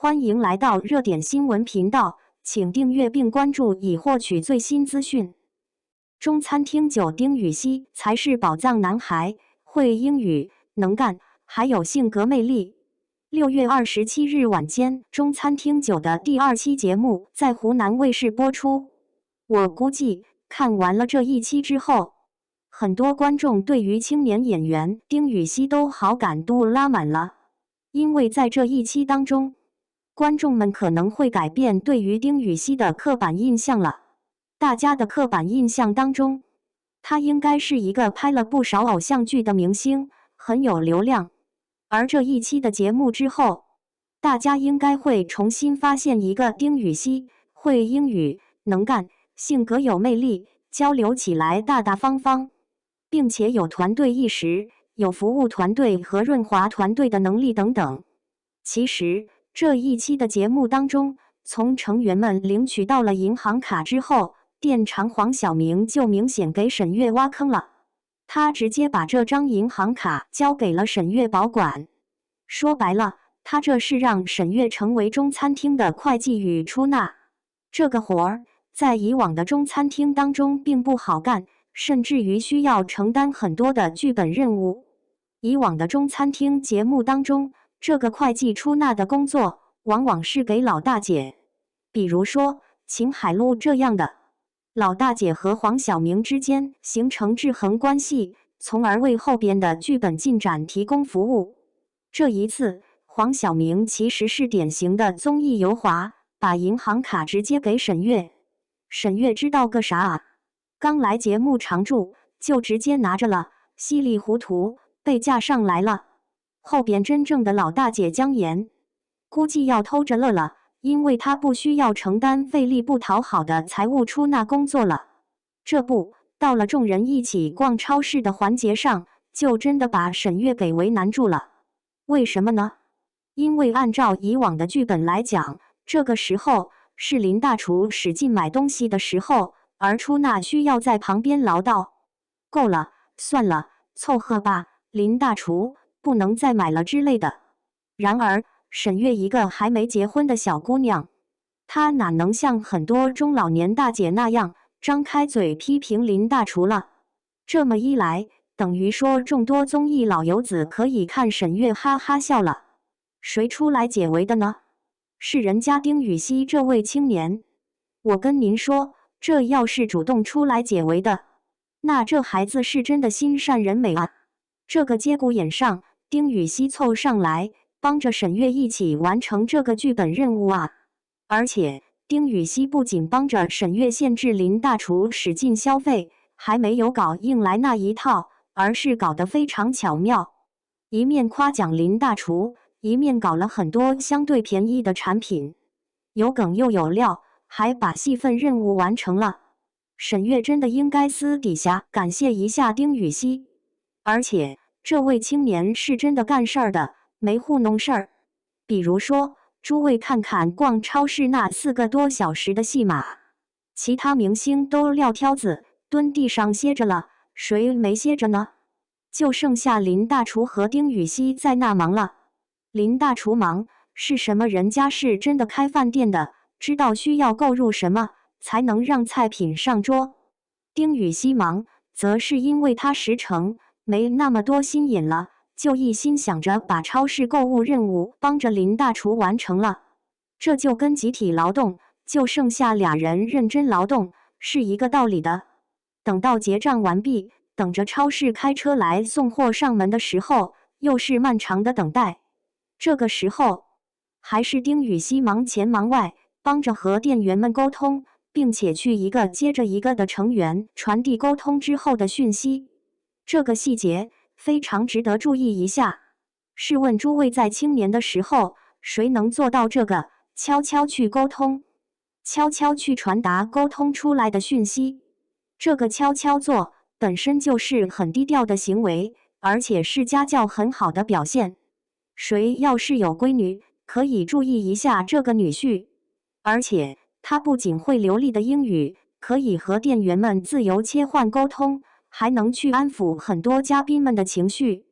欢迎来到热点新闻频道，请订阅并关注以获取最新资讯。中餐厅9丁禹锡才是宝藏男孩，会英语，能干，还有性格魅力。6月27日晚间，中餐厅9的第2期节目在湖南卫视播出。我估计看完了这一期之后，很多观众对于青年演员丁禹锡都好感度拉满了，因为在这一期当中，观众们可能会改变对于丁禹锡的刻板印象了。大家的刻板印象当中，他应该是一个拍了不少偶像剧的明星，很有流量。而这一期的节目之后，大家应该会重新发现一个丁禹锡，会英语，能干，性格有魅力，交流起来大大方方，并且有团队意识，有服务团队和润滑团队的能力等等。其实这一期的节目当中，从成员们领取到了银行卡之后，店长黄晓明就明显给沈月挖坑了。他直接把这张银行卡交给了沈月保管。说白了，他这是让沈月成为中餐厅的会计与出纳。这个活儿在以往的中餐厅当中并不好干，甚至于需要承担很多的剧本任务。以往的中餐厅节目当中，这个会计出纳的工作往往是给老大姐，比如说秦海璐这样的。老大姐和黄晓明之间形成制衡关系，从而为后边的剧本进展提供服务。这一次，黄晓明其实是典型的综艺油滑，把银行卡直接给沈月。沈月知道个啥啊？刚来节目常驻，就直接拿着了，稀里糊涂被架上来了。后边真正的老大姐姜妍，估计要偷着乐了。因为他不需要承担费力不讨好的财务出纳工作了。这不，到了众人一起逛超市的环节上，就真的把沈月给为难住了。为什么呢？因为按照以往的剧本来讲，这个时候是林大厨使劲买东西的时候，而出纳需要在旁边唠叨：“够了，算了，凑合吧，林大厨，不能再买了之类的。”然而，沈月一个还没结婚的小姑娘，她哪能像很多中老年大姐那样张开嘴批评林大厨了？这么一来，等于说众多综艺老油子可以看沈月哈哈笑了。谁出来解围的呢？是人家丁禹锡这位青年。我跟您说，这要是主动出来解围的，那这孩子是真的心善人美啊！这个节骨眼上，丁禹锡凑上来帮着沈月一起完成这个剧本任务啊！而且丁禹锡不仅帮着沈月限制林大厨使劲消费，还没有搞硬来那一套，而是搞得非常巧妙。一面夸奖林大厨，一面搞了很多相对便宜的产品，有梗又有料，还把戏份任务完成了。沈月真的应该私底下感谢一下丁禹锡，而且这位青年是真的干事儿的，没糊弄事儿。比如说，诸位看看逛超市那4个多小时的戏码，其他明星都撂挑子蹲地上歇着了，谁没歇着呢？就剩下林大厨和丁禹锡在那忙了。林大厨忙是什么？人家是真的开饭店的，知道需要购入什么才能让菜品上桌。丁禹锡忙，则是因为他实诚，没那么多心眼了，就一心想着把超市购物任务帮着林大厨完成了。这就跟集体劳动就剩下俩人认真劳动是一个道理的。等到结账完毕，等着超市开车来送货上门的时候，又是漫长的等待。这个时候，还是丁禹锡忙前忙外，帮着和店员们沟通，并且去一个接着一个的成员传递沟通之后的讯息。这个细节非常值得注意一下。试问诸位，在青年的时候，谁能做到这个悄悄去沟通，悄悄去传达沟通出来的讯息？这个悄悄做本身就是很低调的行为，而且是家教很好的表现。谁要是有闺女，可以注意一下这个女婿。而且他不仅会流利的英语，可以和店员们自由切换沟通，还能去安抚很多嘉宾们的情绪。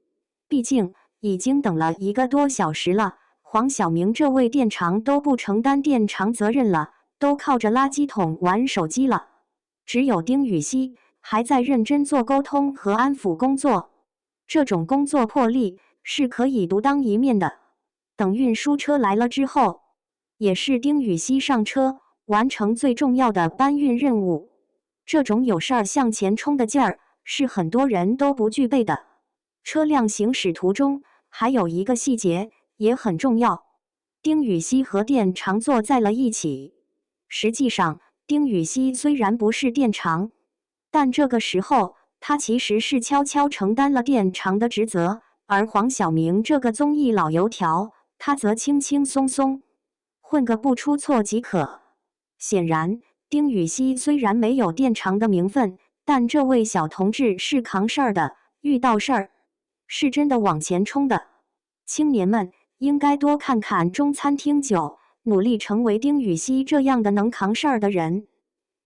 毕竟已经等了1个多小时了，黄晓明这位店长都不承担店长责任了，都靠着垃圾桶玩手机了。只有丁禹兮还在认真做沟通和安抚工作，这种工作魄力是可以独当一面的。等运输车来了之后，也是丁禹兮上车完成最重要的搬运任务。这种有事儿向前冲的劲儿是很多人都不具备的。车辆行驶途中还有一个细节也很重要，丁禹兮和店长坐在了一起。实际上，丁禹兮虽然不是店长，但这个时候他其实是悄悄承担了店长的职责，而黄晓明这个综艺老油条，他则轻轻松松混个不出错即可。显然，丁禹兮虽然没有店长的名分，但这位小同志是扛事儿的，遇到事儿是真的往前冲的。青年们应该多看看中餐厅9，努力成为丁禹兮这样的能扛事儿的人。